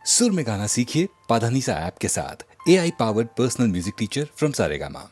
सुर में गाना सीखिए पाधानीसा ऐप के साथ AI powered personal music teacher from Saregama.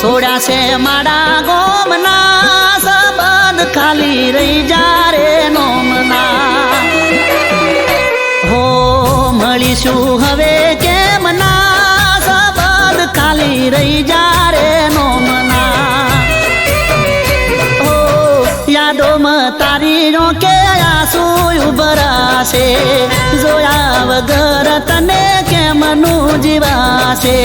સોડ્યા છે મારા ગોમના સંબંધ ખાલી રહી જા રે નોમના હો મળીશું હવે કેમ ના સંબંધ ખાલી રહી જા રે નોમના હો યાદોમાં તારી રોકે આંસુ ઉભરાશે જોયા વગર તને કેમનું જીવાશે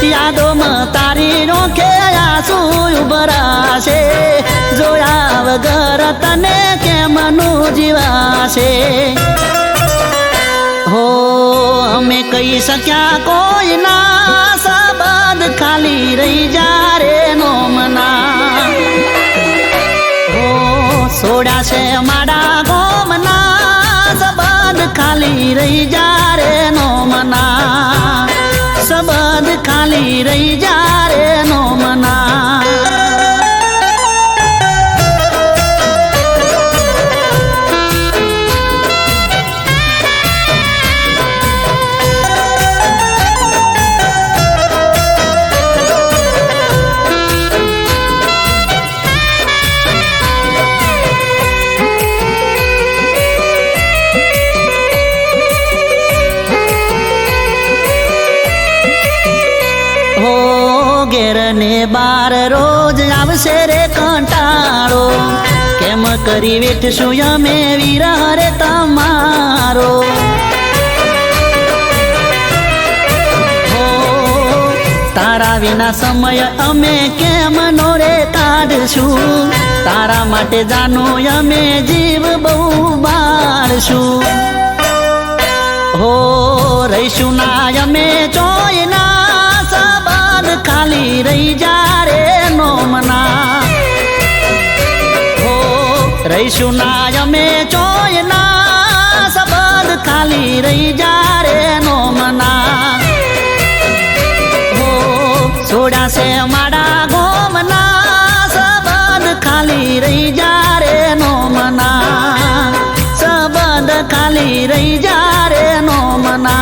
યાદોમાં તારી રોકે આંસુ ઉભરાશે જોયા વગર તને કેમનું જીવાશે હો અમે કહી શક્યા કોઈ ના સંબંધ ખાલી રહી જા રે નોમના હો સોડ્યા છે મારા ગોમના સંબંધ ખાલી રહી જા રે નોમના સંબંધ ખાલી રહી જા રે નોમના ઘેરને બાર રોજ આવશે રે કંટાળો કેમ કરી વેઠશું અમે વિરહ રે તમારો હો તારા વિના સમય અમે કેમ નો રે કાઢશું તારા માટે જાનું અમે જીવ બહુ બાળશું હો રહીશું ના અમે ચોયના ખાલી રહી જા રે નોમના હો રહીશું ના અમે ચોયના સંબંધ ખાલી રહી જા રે નોમના હો સોડ્યા છે મારા ગોમના સંબંધ ખાલી રહી જા રે નોમના સંબંધ ખાલી રહી જા રે નોમના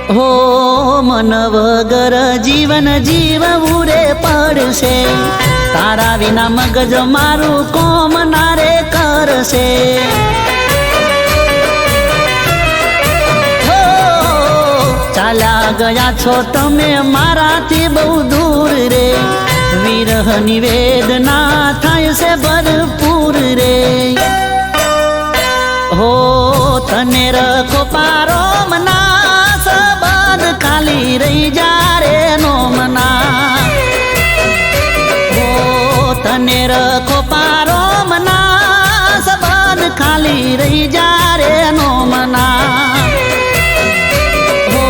હો મન વગર જીવન જીવવું રે પડશે તારા વિના મગજ મારું કોમ ના રે કરશે હો ચાલ્યા ગયા છો તમે મારાથી બહુ દૂર રે વિરહની વેદના થાય છે ભરપૂર રે હો તને રખો પારો મના ખાલી રહી જા રે નોમના હો તને રખો પારો મના સંબંધ ખાલી રહી જા રે નોમના હો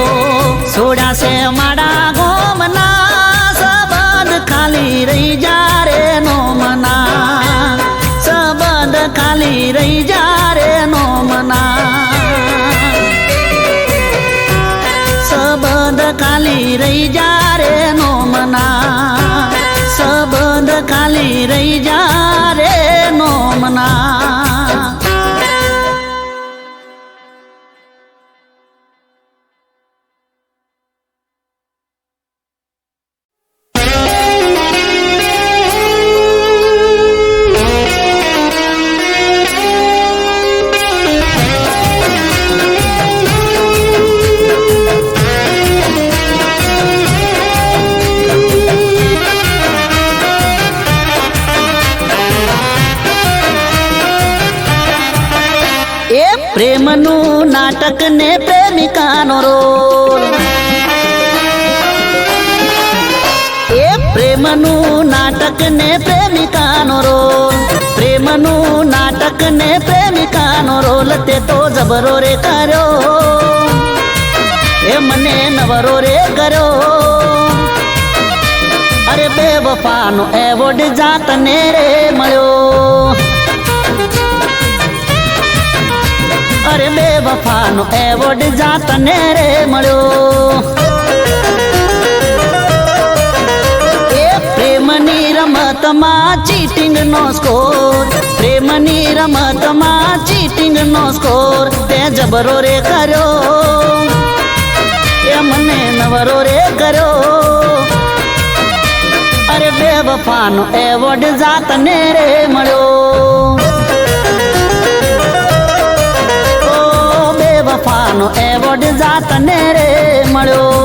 સોડ્યા છે મારા ગોમના સંબંધ ખાલી રહી જા રે નોમના સંબંધ ખાલી રહી જા રે નોમના સંબંધ ખાલી રહી જા રે નોમના સંબંધ ખાલી રહી જા રે નોમના પ્રેમનું નાટક ને પ્રેમિકાનો રોલ એ પ્રેમનું નાટક ને પ્રેમિકાનો રોલ પ્રેમનું નાટક ને પ્રેમિકાનો રોલ તે તો જબરો રે કર્યો એ મને નવરો રે કર્યો અરે બેવફાનો એવોર્ડ જાતને રે મળ્યો. અરે બેવફાનો એવોર્ડ જાતને રે મળ્યો. એ પ્રેમની રમતમાં ચીટિંગ નો સ્કોર, પ્રેમની રમતમાં ચીટિંગ નો સ્કોર તે જબરો રે કર્યો, એ મને નવરો રે કર્યો. અરે બેવફાનો એવોર્ડ જાતને રે મળ્યો. બેવફાનો એવોર્ડ જાતને રે મળ્યો.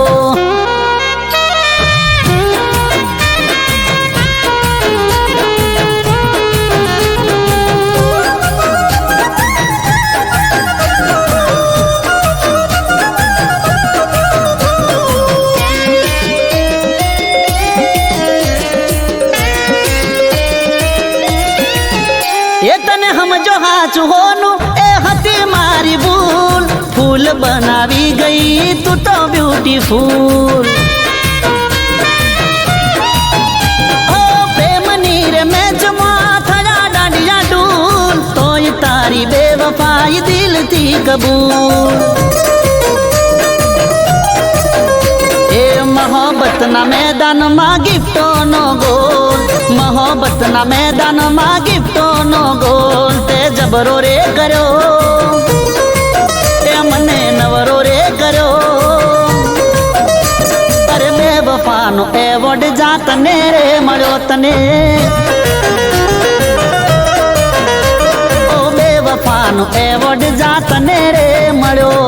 એ તને સમજો હાચું હોનું એ હતી મારી ભૂલ, ફૂલ બનાવી ગઈ તું તો બ્યુટીફુલ. ઓ પ્રેમની રે મેચમાં થયા દાંડિયા ડૂલ, તોય તારી બેવફાઈ દિલથી કબૂલ. એ મોહબ્બતના મેદાનમાં ગિફ્ટોનો ગોલ, મોહબ્બતના મેદાનમાં ગિફ્ટોનો ગોલ તે જબરો રે કર્યો, એ મને નવરો રે કર્યો. અરે બેવફાનો એવોર્ડ જાતને રે મળ્યો તને. ઓ બેવફાનો એવોર્ડ જાતને રે મળ્યો.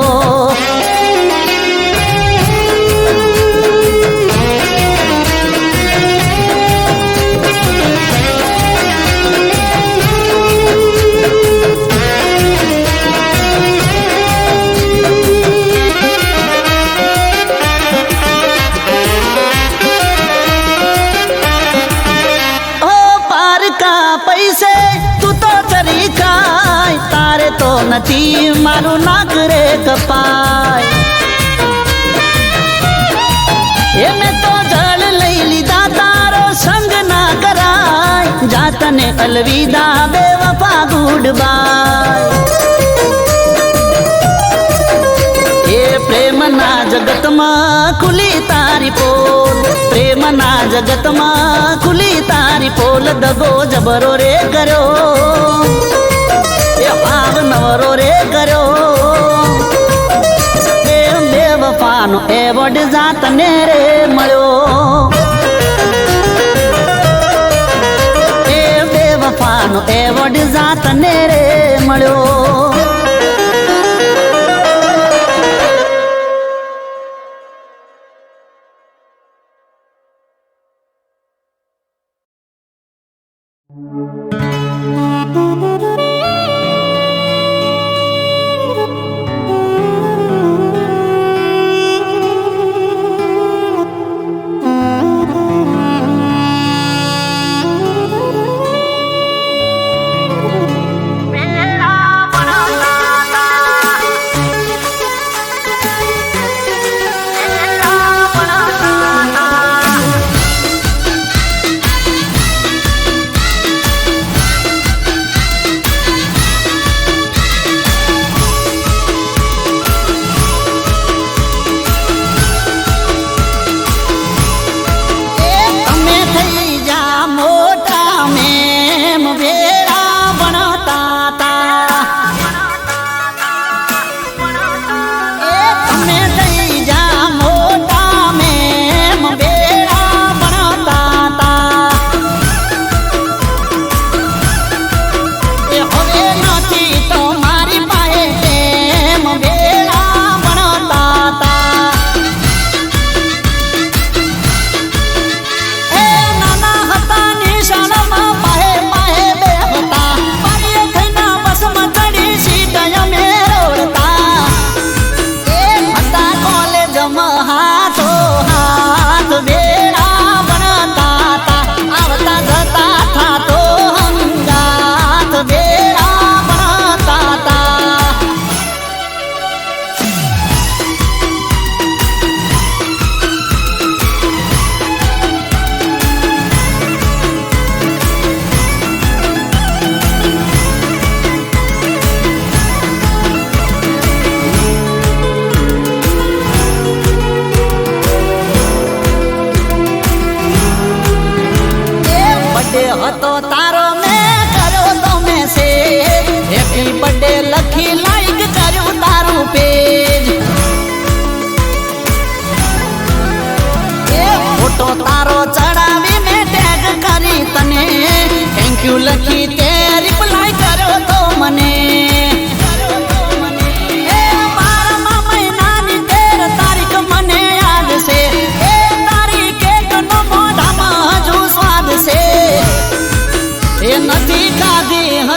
પૈસે તું તો ચરી ખાય, તારે તો નથી મારું નાક રે કપાય. એ મેં તો જળ લઈ લીધા તારો સંગ ના કરાય, જાતને અલવિદા બેવફા ગુડ બાય. એ પ્રેમના જગતમાં ખુલી તારી પોલ, પ્રેમના જગતમાં ખુલી તારી પોલ દગો જબરો રે કર્યો, એ ભાવ નવરો રે કર્યો. એ બેવફાનો એવોર્ડ જાતને રે મળ્યો. એ બેવફાનો એવોર્ડ જાતને રે મળ્યો.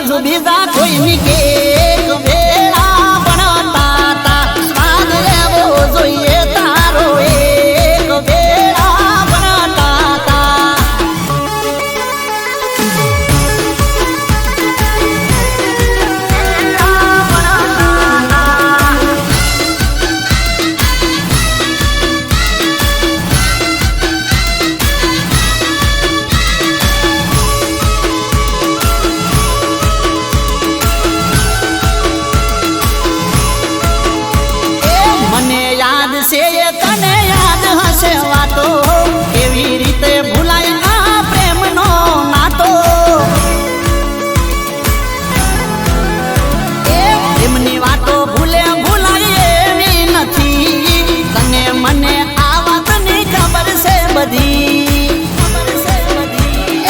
હજુ બીજા કોઈની કેક વેળા ભણતા તા સ્વાદ લેવો જોઈએ તારો એક વેળા ભણતા તા મને યાદ છે એ તને યાદ હશે વાતો કેવી રીતે ભૂલાય આ પ્રેમનો નાતો એ પ્રેમની વાતો ભૂલાય એવી નથી તને મને આ વાતની ખબર છે બધી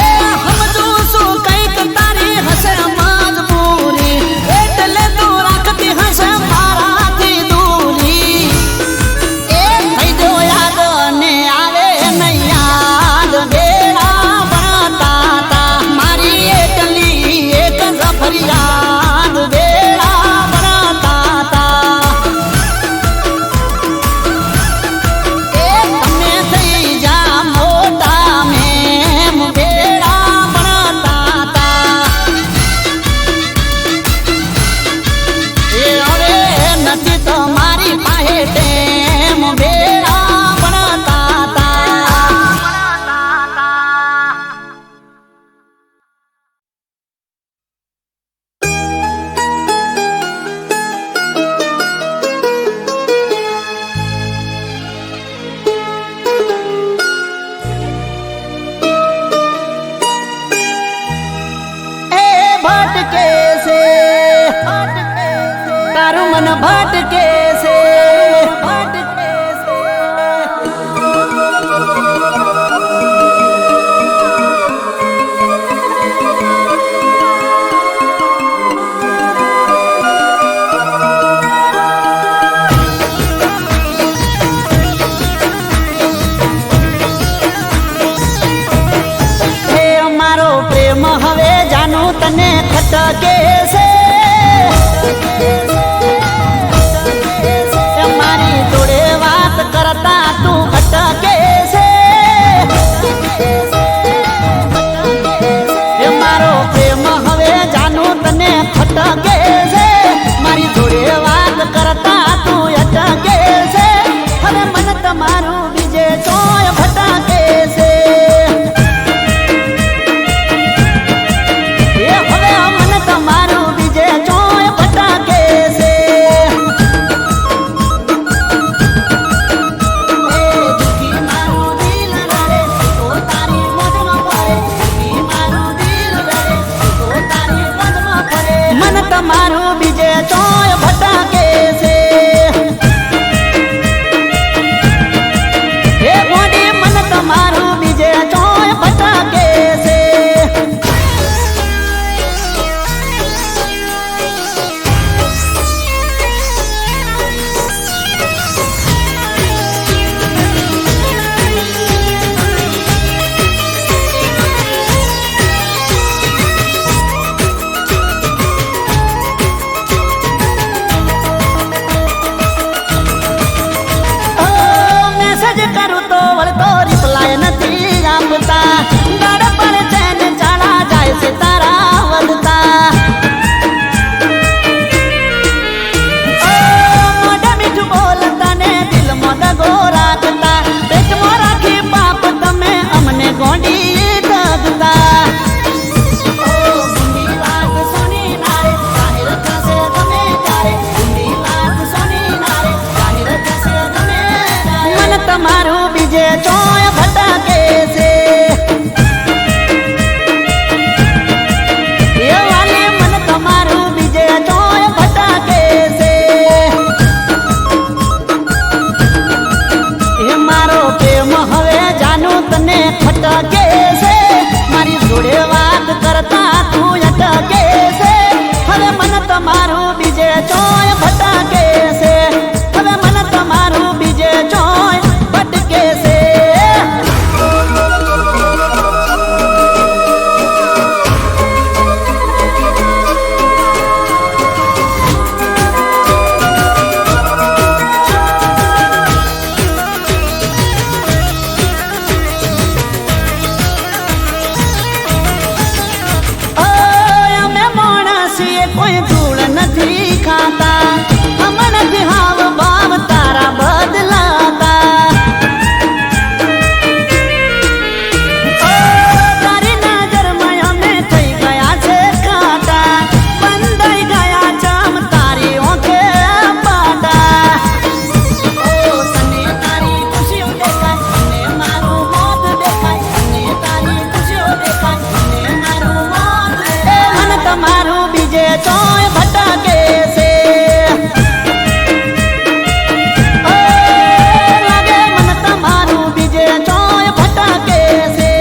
એ સમજું છું કંઈક તારી હશે મજબૂરી એટલે તું રાખતી હશે મારાથી દૂરી એ થઈ જો યાદ ને આવે નહીં યાદ વેળા ભણતા તા મારી એકલી એક જ ફરિયાદ વેળા ભણતા તા એ તમે થઈ જા મોટા મેમ વેળા ભણતા તા એ હવે નથી તો મારી પાસે ટેમ વેળા ભણતા તા એ ભટકે છે તારું મન ભટકે છે એ મારો પ્રેમ હવે જાનું તને ખટકે છે એ મારી જોડે વાત કરતા તું અટકે છે એ મારો પ્રેમ હવે જાનું તને ખટકે છે મારી જોડે વાત કરતા તું અટકે છે હવે મન તમારું બીજે ચોય ભટકે છે એ હવે મન તમારું બીજે ચોય ભટકે છે એ દુખી મારું દિલ રડે તો તારી મોજમાં પડે દુખી મારું દિલ રડે તો તારી મોજમાં પડે મન તમારું બીજે ચોય ભટકે છે એ ગોડી મન તમારું બીજે ચોય ભટકે છે કોઈ ધૂળ નથી ખાતા હમણાંથી હાવ ભાવ તારા બદલાતા તારી નજરમાં અમે થઈ ગયા છે કાંટા બંધાઈ ગયા જામ તારી ઓંખે પાટા તને તારી ખુશીઓ દેખાય ને મારું મોત દેખાય ને તારી ખુશીઓ દેખાય ને મારું મોત મન તમારું બીજે ચોય ભટકે છે લાગે મન તમારું બીજે ચોય ભટકે છે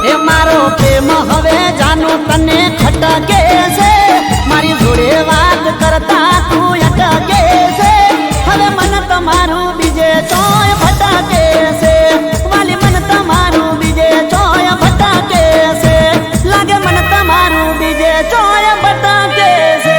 એ મારો પ્રેમ હવે જાનું તને ખટકે છે મારી જોડે વાત કરતા તું અટકે છે હવે મન તમારું બીજે ચોય ભટકે છે વાલી મન તમારું બીજે ચોય ભટકે છે લાગે મન તમારું બીજે ચોય ભટકે છે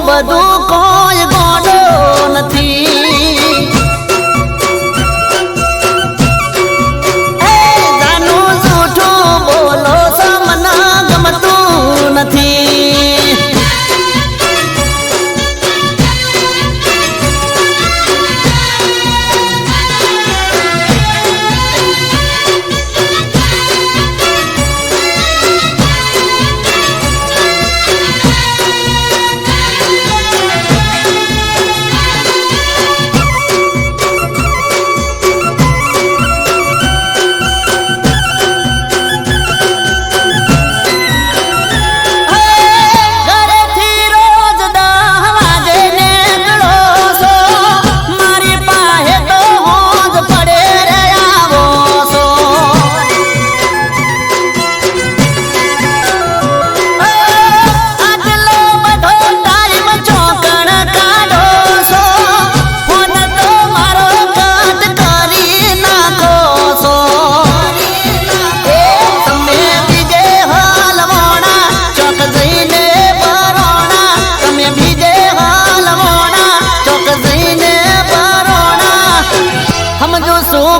બધું કોઈ ગોડો નથી જાનું જૂઠું બોલો સમના ગમતું નથી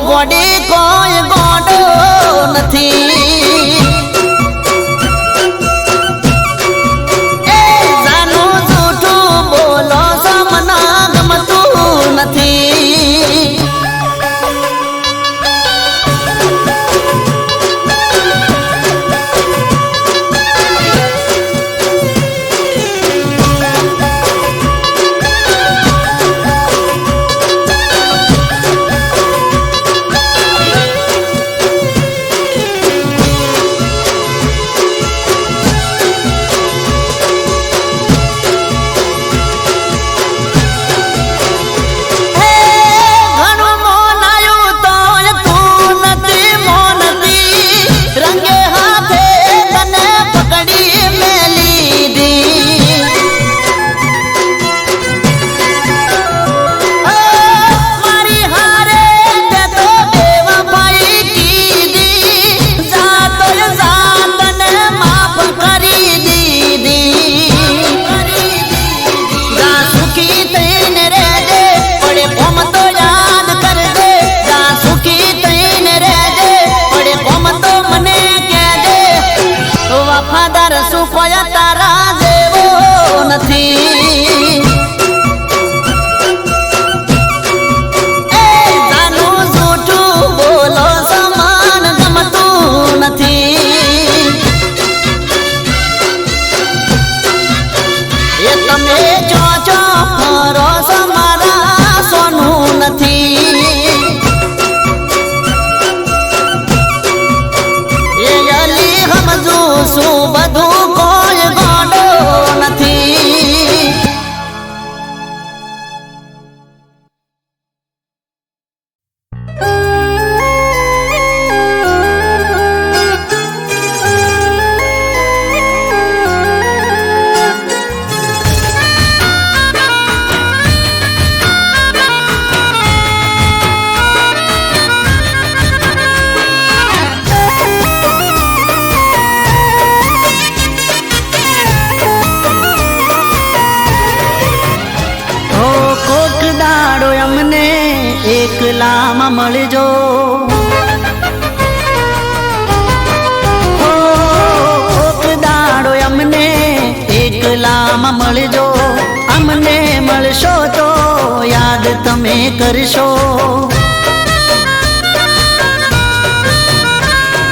ગોડી કોઈ ગોડો નથી જાનું જૂઠું બોલો સમના ગમતું નથી એકલામાં મળજો. હો કોક દાડો અમને એકલામાં મળજો. અમને મળશો તો યાદ તમે કરશો.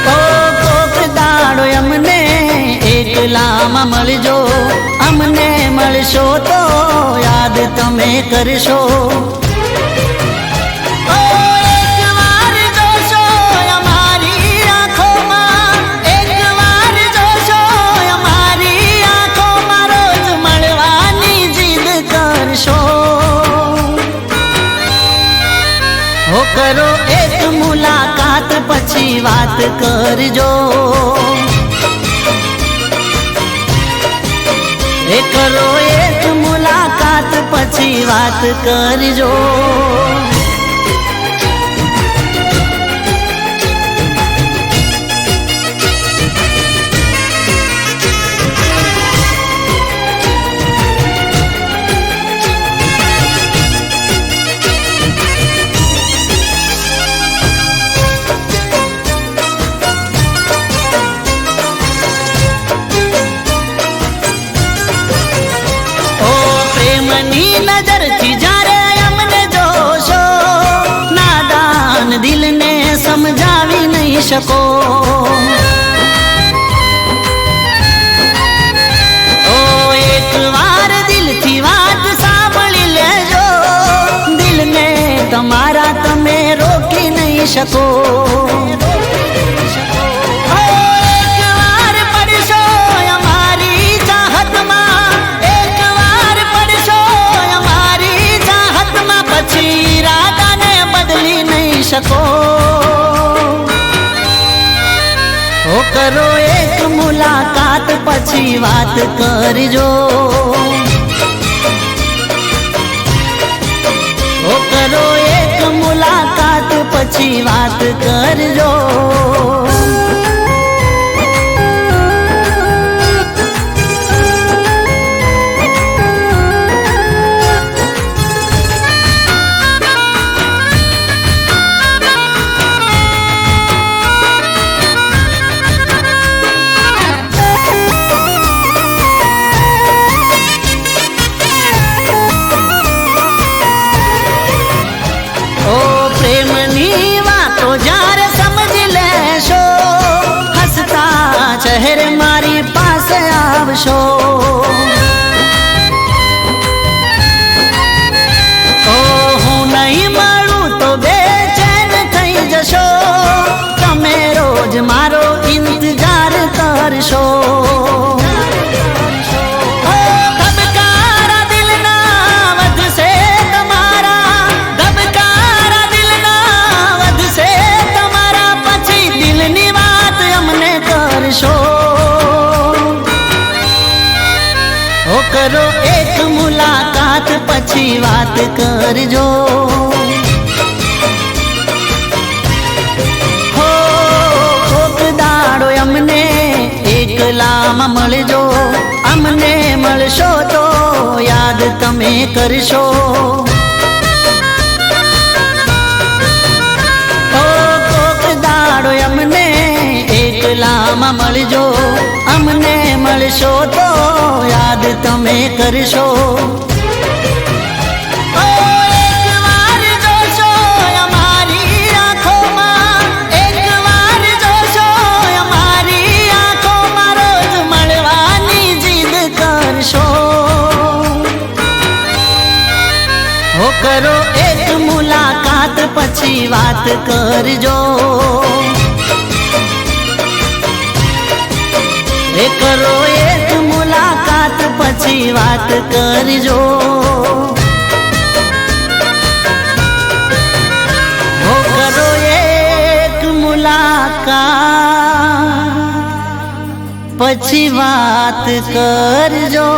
કોક દાડો અમને એકલામાં મળજો. અમને મળશો તો યાદ તમે કરશો. એકવાર જોશો અમારી આંખોમાં, એકવાર જોશો અમારી આંખોમાં, રોજ મળવાની જીદ કરશો. હો કરો એક મુલાકાત પછી વાત કરજો. એ કરો એક મુલાકાત પછી વાત કરજો. નજરથી જ્યારે અમને જોશો, નાદાન દિલને સમજાવી નહીં શકો. ઓ એકવાર દિલથી વાત સાંભળી લેજો. દિલને તમારા તમે રોકી નહીં શકો. શકો ઓ કરો એક મુલાકાત પછી વાત કરજો. ઓ કરો એક મુલાકાત પછી વાત કરજો. શહેર મારી પાસે આવશો. ઓ હું નહીં મળું તો બેચેન થઈ જશો. તમે રોજ મારો ઇંતજાર કરશો. ધબકારા દિલના વધશે તમારા, ધબકારા દિલના વધશે તમારા. પછી દિલની વાત અમને કરશો. ઓ કરો એક મુલાકાત પછી વાત કરજો. હો કોક દાડો અમને એકલામાં મળજો. અમને મળશો તો યાદ તમે કરશો. કોક દાડો અમને એકલામાં મળજો. અમને મળશો તો યાદ તમે કરશો. એકવાર જોશો અમારી આંખોમાં, એકવાર જોશો અમારી આંખોમાં, રોજ મળવાની જીદ કરશો. હો કરો એક મુલાકાત પછી વાત કરજો. એ કરો એક મુલાકાત પછી વાત કરજો. હો કરો એક મુલાકાત પછી વાત કરજો.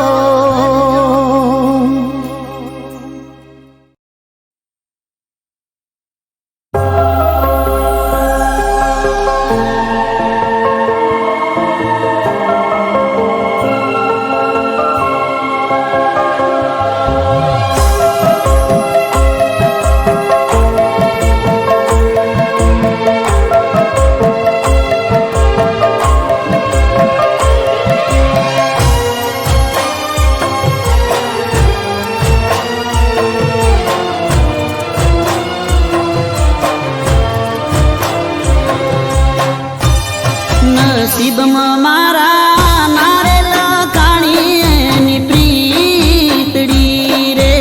નસીબમાં મારા નારેલ કાણીની પ્રીતડી રે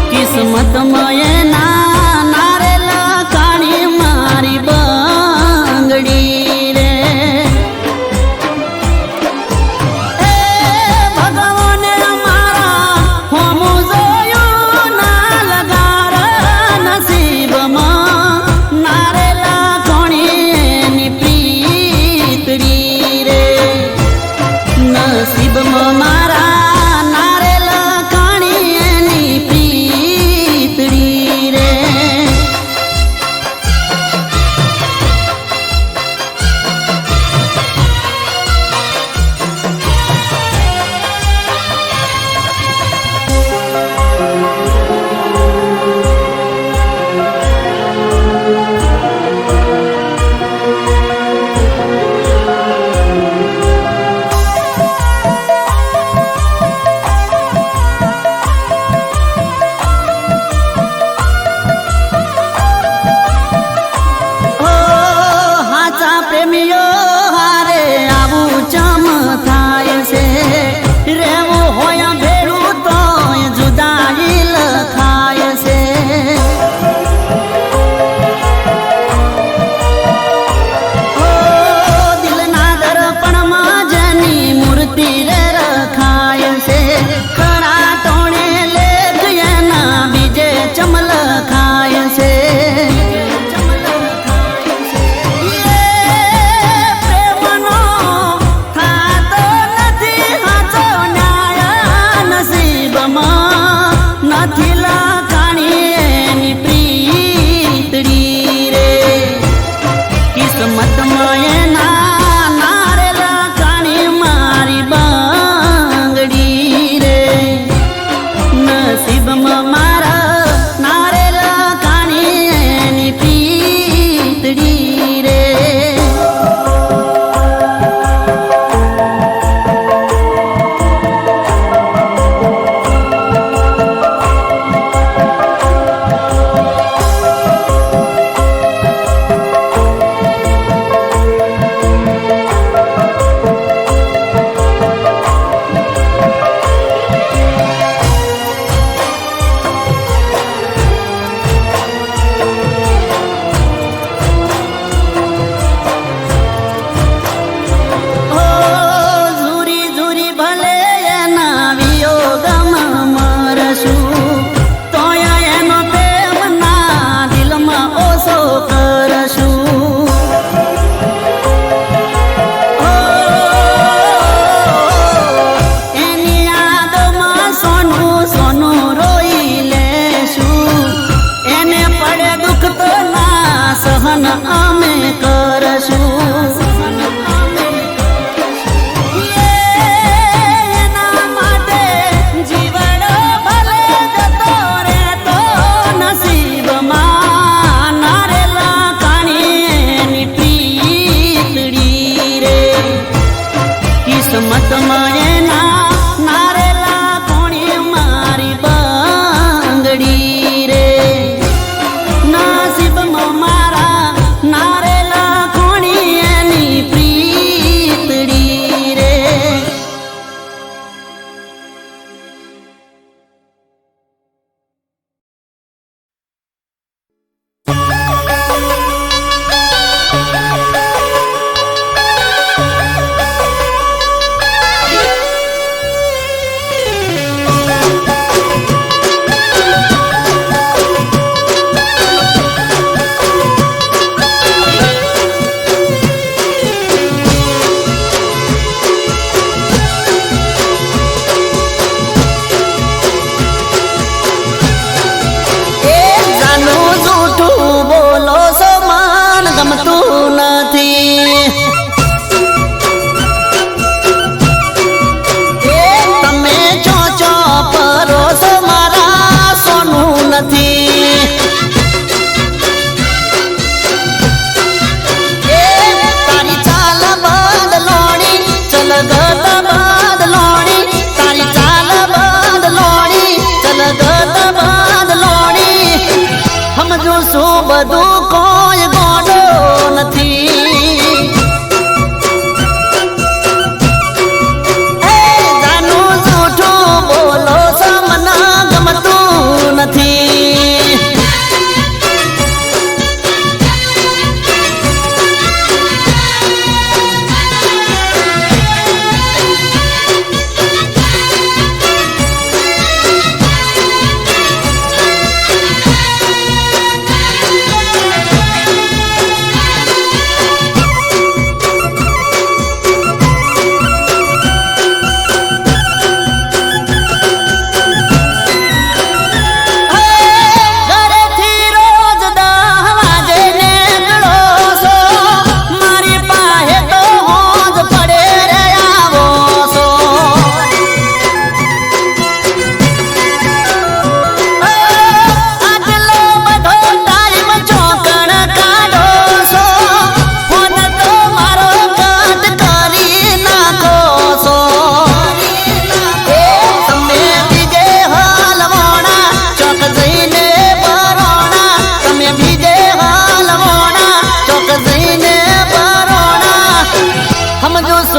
કિસ્મતમાં એના નારેલ કાણી મારી બંગડી રે એ ભગવાને મારા હોમું જોયું ના લગાર નસીબમાં નારેલ કોણીની પ્રીતડી રે નસીબમાં મારા નારેલ કાણીની પ્રીતડી રે ઓ હાચા પ્રેમીઓ હારે આવું ચમ થાય છે રેવું હોય ભેળું તોય જુદાઈ લખાય છે ઓ દિલના દર્પણમાં જેની મૂર્તિ રે રખાય છે ખરા ટોણે લેખ એના બીજે ચમલખાય છે પ્રેમનો થાતો નથી હાચો ન્યાય નસીબમાં નથી લખાણી એની પ્રીતડી રે કિસ્મતમાં એના નારેલ કાણી મારી બંગડી રે નસીબમાં મારા નારેલ કાણી એની પ્રીતડી રે ઓ ઝુરી ઝુરી ભલે એના વિયોગમાં મરશું તોય એનો પ્રેમ ના દિલમાં ઓછો કરશું ઓ એની યાદમાં સોનું સોનું રોઈ લેશું એને પડે દુઃખ તો ના સહન અમે કરશું એના માટે જીવડો ભલે જતો રહેતો નસીબમાં નારેલ કાણી એની પ્રીતડી રે કિસ્મતમાં એના નારેલ કોણી મારી બંગડી રે નસીબમાં મારા નારેલ કોણી એની પ્રીતડી રે એ જાનું જૂઠું બોલો છો માન ગમતું નથી એ તમે ચોચો પરો છો મારા સોનું નથી એ તારી ચાલ બદલોણી ચલગત બદલોણી તારી ચાલ બદલોણી ચલગત બદલોણી સમજો શું બધું કોઈ ગોડો નથી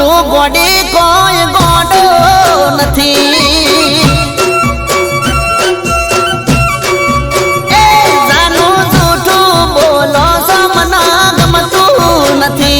છું ગોડી કોઈ ગોડો નથી. એ જાનું જૂઠું બોલો છો મને ગમતું નથી.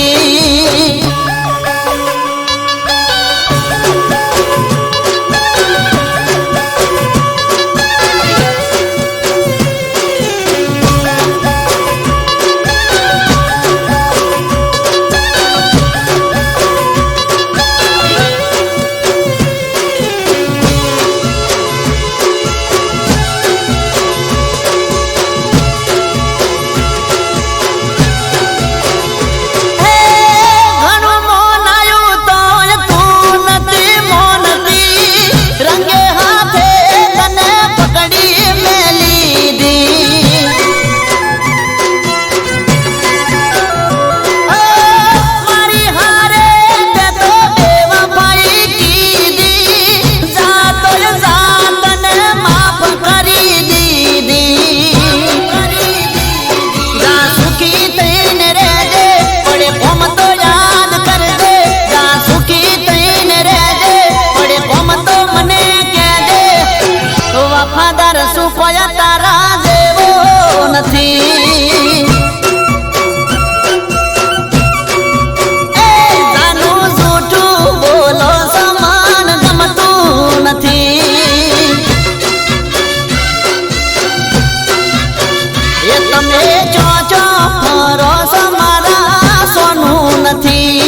તારા જેવો નથી. એ જાનું જૂઠું બોલો સમાન ગમતું નથી. એ તમે ચો ચો ફરો સમારા સોનું નથી.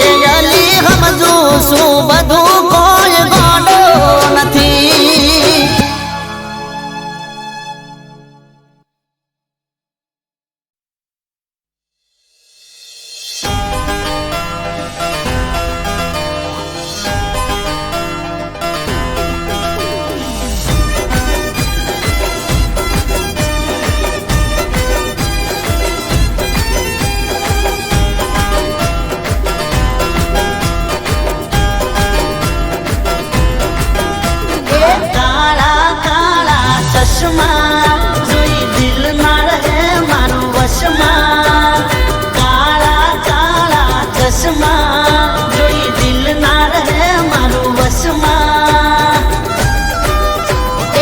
એ અલી સમજુ શું બધું કોઈ ગોડો નથી. જોઈ દિલ ના રહે મારું વશમાં. કાળા કાળા ચશ્મા જોઈ દિલ ના રહે મારું વશમાં.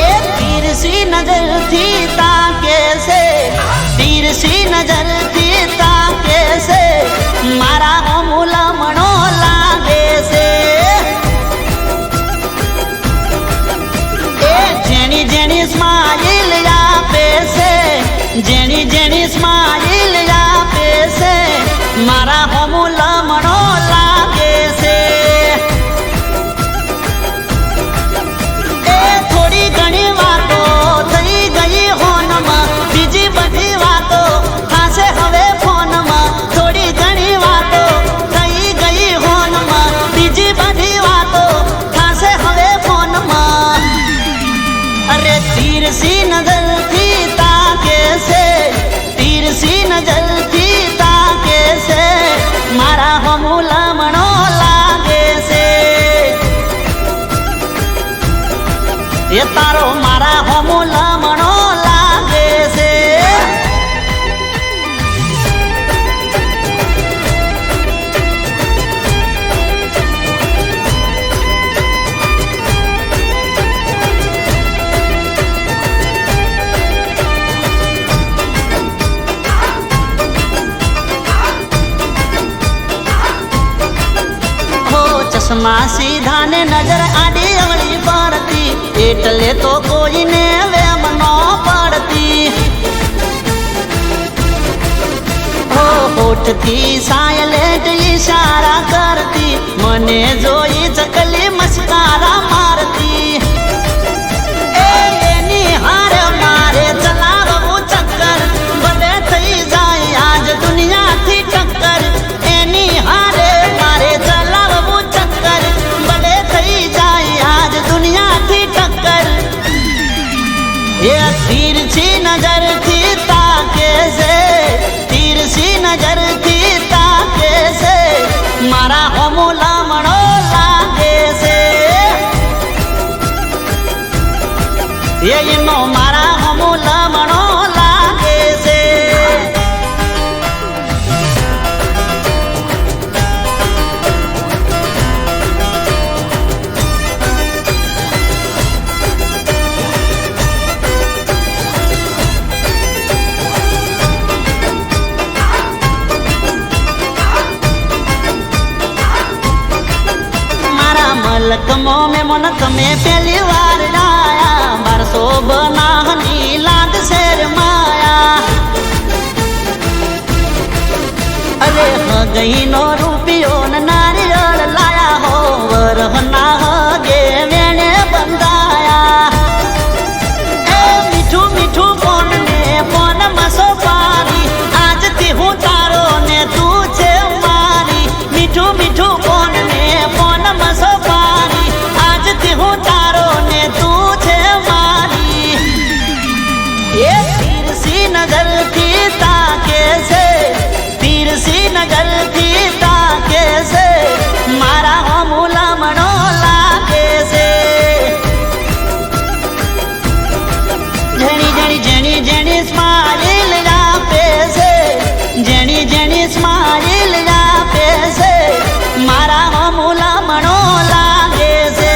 એ તીરસી નજરથી તાકે છે, તીરસી નજરથી તાકે છે, મારા મુલામણો લાગે છે. જેની જેની સ્માઈલ આપે છે, જેની જેની સ્માઈલ આપે છે, મારા હોમુલામણો લાગે છે. એ થોડી ઘણી વાતો થઈ ગઈ હોનમાં, બીજી બધી વાતો થશે હવે ફોનમાં. થોડી ઘણી વાતો થઈ ગઈ હોનમાં, બીજી બધી વાતો થશે હવે ફોનમાં. અરે તીરસી નજરથી તાકે છે, તીરસી નજરથી તાકે છે, મારા હમુલામણો લાગે છે. એ તારો મારા હમુલામણો લાગે છે. ચશ્મા સીધા ને નજર આડી અવળી પડતી, એટલે તો કોઈને વેમ ન પડતી. હોઠથી સાયલેન્ટ ઈશારા કરતી, મને જોઈ ચકલી મસ્કારા મારતી. એની હાર મારે ચલાવવું ચક્કર, ભલે થઈ જાય આજ દુનિયાથી ટક્કર. એની હારે મારે ચલાવવું ચક્કર, ભલે થઈ જાય આજ દુનિયાથી ટક્કર. એ તીરછી નજરથી તાકે છે, તીરછી નજરથી તાકે છે, મારા હોમુલામણો લાગે છે. એનો મારા હોમુલામણો લાગે છે. में मन તમે પહેલી વાર આયા 1200 બનાહની લાગ શેર માયા અરે ગઈ નો રૂપિયો ને નારિયેળ લાયા હો વરહના હગે વેણે બંધાયા એ મીઠું મીઠું ફોન ને ફોન મસો પારી આજથી હું તારો ને તું છે મારી મીઠું મીઠું ફોન ને ફોન મસો પારી આજથી હું તારો ને તું છે મારી એ તીરસી નગર થી તાકે છે તીરસી નગર થી તાકે છે મારા હમુલા મનો લાગે છે જેણી જેણી જેણી જેણી સ્માઈલ આપે છે જેણી જેણી સ્માઈલ આપે છે મારા હમુલા મનો લાગે છે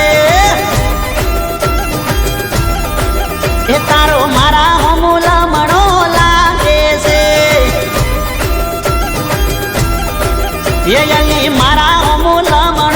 એ તારો મારા હમુલા મનો લાગે છે એ અલી મારા હમુલા મનો